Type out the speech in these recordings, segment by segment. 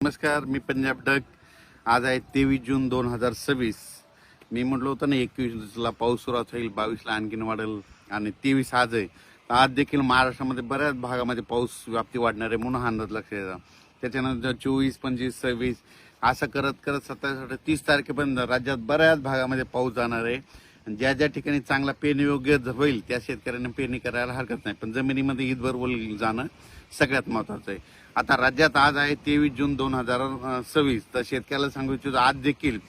नमस्कार, मी पंजाब डक. आज आहे 23 जून 2026. मी म्हटलं होतं ना 21ला पाऊस सुरुवात होईल, 22ला आणखीन वाढेल आणि 23 आज आहे. तर आज देखील महाराष्ट्रामध्ये बऱ्याच भागामध्ये पाऊस व्याप्ती वाढणार आहे म्हणून हा अंदाज लक्षात येतो. त्याच्यानंतर 24, 25, 26 असं करत करत 27, 30 तारखेपर्यंत राज्यात बऱ्याच भागामध्ये पाऊस जाणार आहे. ज्या ज्या ठिकाणी चांगला पेरणी योग्य होईल त्या शेतकऱ्यांना पेरणी करायला हरकत नाही, पण जमिनीमध्ये ईदभर ओल जाणं सगळ्यात महत्वाचं आहे. आता राज्यात आज आहे 23 जून 2026. तर शेतकऱ्याला सांगू इच्छितो आज देखील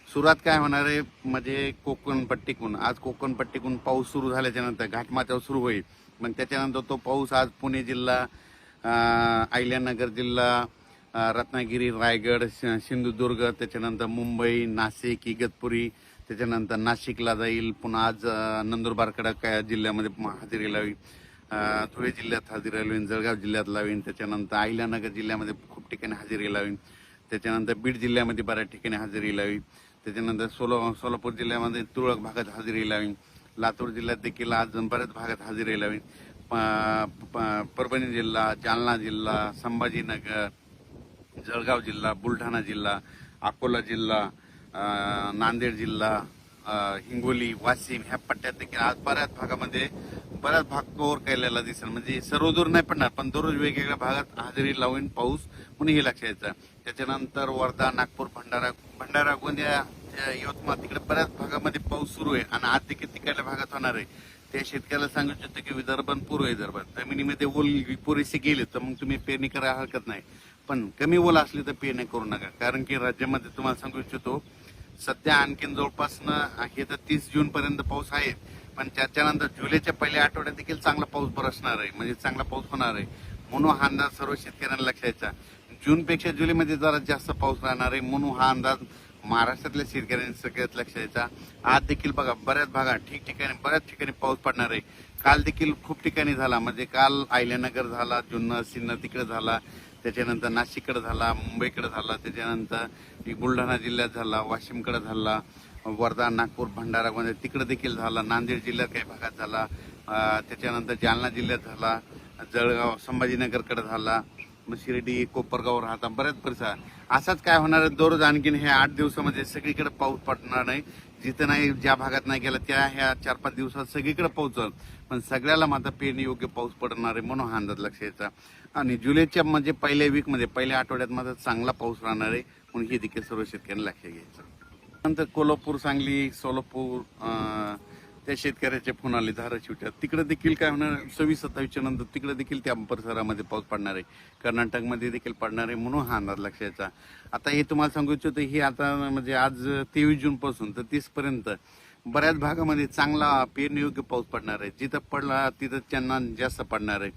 सुरुवात काय होणार आहे म्हणजे कोकण पट्टीकून. आज कोकण पट्टीकून पाऊस सुरू झाल्याच्या नंतर घाटमाथ्यावर सुरू होईल. मग त्याच्यानंतर तो पाऊस आज पुणे जिल्हा, अहिल्यानगर जिल्हा, रत्नागिरी, रायगड, सिंधुदुर्ग, त्याच्यानंतर मुंबई, नाशिक, इगतपुरी, त्याच्यानंतर नाशिकला जाईल. पुन्हा आज नंदुरबारकडे काय जिल्ह्यामध्ये हजेरी लावी, धुळे जिल्ह्यात हजेरी लावीन, जळगाव जिल्ह्यात लावीन, त्याच्यानंतर अहिल्यानगर जिल्ह्यामध्ये खूप ठिकाणी हजेरी लावीन, त्याच्यानंतर बीड जिल्ह्यामध्ये बऱ्याच ठिकाणी हजेरी लावीन, त्याच्यानंतर सोलापूर जिल्ह्यामध्ये तुरळक भागात हजेरी लावीन, लातूर जिल्ह्यात देखील आज बऱ्याच भागात हजेरी लावीन, परभणी जिल्हा, जालना जिल्हा, संभाजीनगर, जळगाव जिल्हा, बुलढाणा जिल्हा, अकोला जिल्हा, नांदेड जिल्हा, हिंगोली, वाशिम ह्या पट्ट्यात देखील आज बऱ्याच भागामध्ये बऱ्याच भाग कव्हर केलेला दिसेल. म्हणजे सर्वदूर नाही पडणार, पण दररोज वेगवेगळ्या भागात हजेरी लावून पाऊस म्हणून हे लक्षात यायचं. त्याच्यानंतर वर्धा, नागपूर, भंडारा, गोंदिया, यवतमाळ तिकडे बऱ्याच भागामध्ये पाऊस सुरू आहे आणि आज देखील तिकडल्या भागात होणार आहे. त्या शेतकऱ्याला सांगू इच्छितो की विदर्भ आणि पूर्व विदर्भ जमिनीमध्ये ओल पुरेसे गेले तर मग तुम्ही पेरणी करायला हरकत नाही, पण कमी ओल असली तर पेरणी करू नका. कारण की राज्यामध्ये तुम्हाला सांगू इच्छितो सध्या आणखीन जवळपास हे तर 30 जून पर्यंत पाऊस आहे, पण त्याच्यानंतर जुलैच्या पहिल्या आठवड्यात देखील चांगला पाऊस बरसणार आहे, म्हणजे चांगला पाऊस होणार आहे. म्हणून हा अंदाज सर्व शेतकऱ्यांना लक्षात यायचा. जूनपेक्षा जुलैमध्ये जरा जास्त पाऊस राहणार आहे म्हणून हा अंदाज महाराष्ट्रातल्या शेतकऱ्यांनी सगळ्यात लक्षात यायचा. आज देखील बघा बऱ्याच भागात ठिकठिकाणी बऱ्याच ठिकाणी पाऊस पडणार आहे. काल देखील खूप ठिकाणी झाला, म्हणजे काल अहिल्यानगर झाला, जुन्नर, सिन्नर तिकडे झाला, त्याच्यानंतर नाशिककडे झाला, मुंबईकडे झाला, त्याच्यानंतर बुलढाणा जिल्ह्यात झाला, वाशिमकडे झाला, वर्धा, नागपूर, भंडारा, गोंदिया तिकडे देखील झाला, नांदेड जिल्ह्यात काही भागात झाला, त्याच्यानंतर जालना जिल्ह्यात झाला, जळगाव, संभाजीनगरकडे झाला, मग शिर्डी, कोपरगाव राहता बऱ्याच परिसर. असाच काय होणार आहे दररोज आणखीन हे 8 दिवसामध्ये सगळीकडे पाऊस पडणार नाही. जिथं नाही, ज्या भागात नाही गेला त्या ह्या 4-5 दिवसात सगळीकडे पोहोचल, पण सगळ्याला मात्र पेरणी योग्य पाऊस पडणार आहे म्हणून हा अंदाज लक्षात यायचा. आणि जुलैच्या म्हणजे पहिल्या वीकमध्ये पहिल्या आठवड्यात मात्र चांगला पाऊस राहणार आहे म्हणून हे देखील सर्व शेतकऱ्यांना लक्षात घ्यायचं. नंतर कोल्हापूर, सांगली, सोलापूर त्या शेतकऱ्याचे फोन आले धाराशिवच्या तिकडे देखील काय होणार 26-27 नंतर तिकडे देखील त्या परिसरामध्ये पाऊस पडणार आहे, कर्नाटकमध्ये देखील पडणार आहे म्हणून हा अंदाज लक्षात यायचा. आता हे तुम्हाला सांगू इच्छितो हे आता म्हणजे आज 23 जून पासून तर 30 पर्यंत बऱ्याच भागामध्ये चांगला पेरणी योग्य पाऊस पडणार आहे. जिथं पडला तिथं त्यांना जास्त पडणार आहे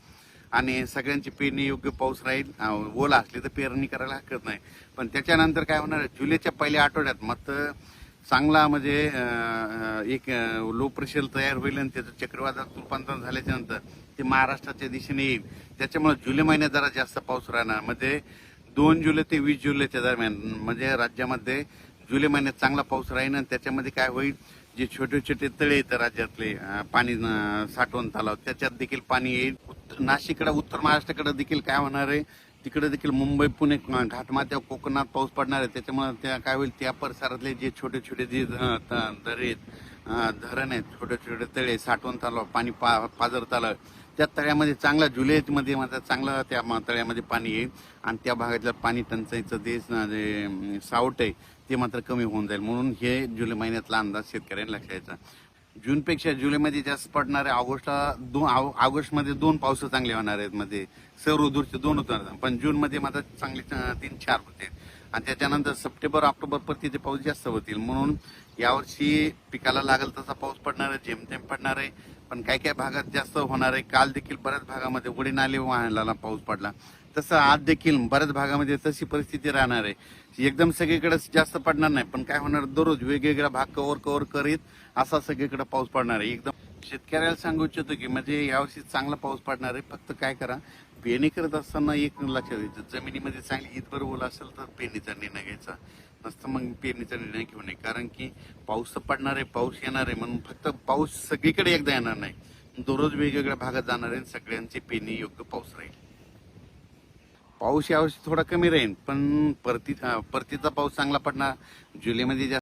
आणि सगळ्यांची पेरणी योग्य पाऊस राहील. ओला असली तर पेरणी करायला हरकत नाही, पण त्याच्यानंतर काय होणार आहे जुलैच्या पहिल्या आठवड्यात मात्र चांगला म्हणजे एक लो प्रेशर तयार होईल आणि त्याचं चक्रीवादळात रूपांतर झाल्याच्या नंतर ते महाराष्ट्राच्या दिशेने येईल. त्याच्यामुळे जुलै महिन्यात जरा जास्त पाऊस राहणार, म्हणजे 2 जुलै ते 20 जुलैच्या दरम्यान म्हणजे राज्यामध्ये जुलै महिन्यात चांगला पाऊस राहील. आणि त्याच्यामध्ये काय होईल जे छोटे छोटे तळे आहेत राज्यातले पाणी साठवण तलाव त्याच्यात देखील पाणी येईल. नाशिककडे, उत्तर महाराष्ट्राकडे देखील काय होणार आहे तिकडे देखील मुंबई, पुणे, घाटमाथ्यावर कोकणात पाऊस पडणार आहे. त्याच्यामुळे त्या काय होईल त्या परिसरातले जे छोटे छोटे जे दरे धरण आहेत, छोटे छोटे तळे, साठवण तलाव, पाणी पाझर तलाव त्या तळ्यामध्ये चांगला जुलैमध्ये मात्र चांगलं त्या तळ्यामध्ये पाणी येईल आणि त्या भागातलं पाणी टंचाईचं जे सावट आहे ते मात्र कमी होऊन जाईल. म्हणून हे जुलै महिन्यातला अंदाज शेतकऱ्यांना लक्षात यायचा. जूनपेक्षा जुलैमध्ये जास्त पडणार आहे. ऑगस्टमध्ये 2 पाऊस चांगले होणार आहेत, मध्ये सौरऋतूचे 2 होणार, पण जूनमध्ये मात्र चांगले 3-4 होते आणि त्याच्यानंतर सप्टेंबर, ऑक्टोबर परतीचे पाऊस जास्त होतील. म्हणून यावर्षी पिकाला लागेल तसा पाऊस पडणार आहे, जेमतेम पडणार आहे, पण काही काही भागात जास्त होणार आहे. काल देखील बऱ्याच भागामध्ये उडी नाले वाहनाला पाऊस पडला, तसं आज देखील बऱ्याच भागामध्ये तशी परिस्थिती राहणार आहे. एकदम सगळीकडे जास्त पडणार नाही, पण काय होणार दररोज वेगवेगळा भाग कव्हर करीत असा सगळीकडे पाऊस पडणार आहे. एकदम शेतकऱ्याला सांगू इच्छितो की म्हणजे यावर्षी चांगला पाऊस पडणार आहे. फक्त काय करा पेरणी करत असताना एक लक्षात घ्यायचं, जमिनीमध्ये चांगली ईदभर ओल असेल तर पेरणीचा निर्णय घ्यायचा, नसतं मग पेरणीचा निर्णय घेऊ नये. कारण की पाऊस तर पडणार आहे, पाऊस येणार आहे, म्हणून फक्त पाऊस सगळीकडे एकदा येणार नाही, दररोज वेगवेगळ्या भागात जाणार आहे. सगळ्यांची पेरणी योग्य पाऊस राहील. पाऊस यावर्षी थोडा कमी राहील, पण परतीचा पाऊस चांगला पडणार. जुलैमध्ये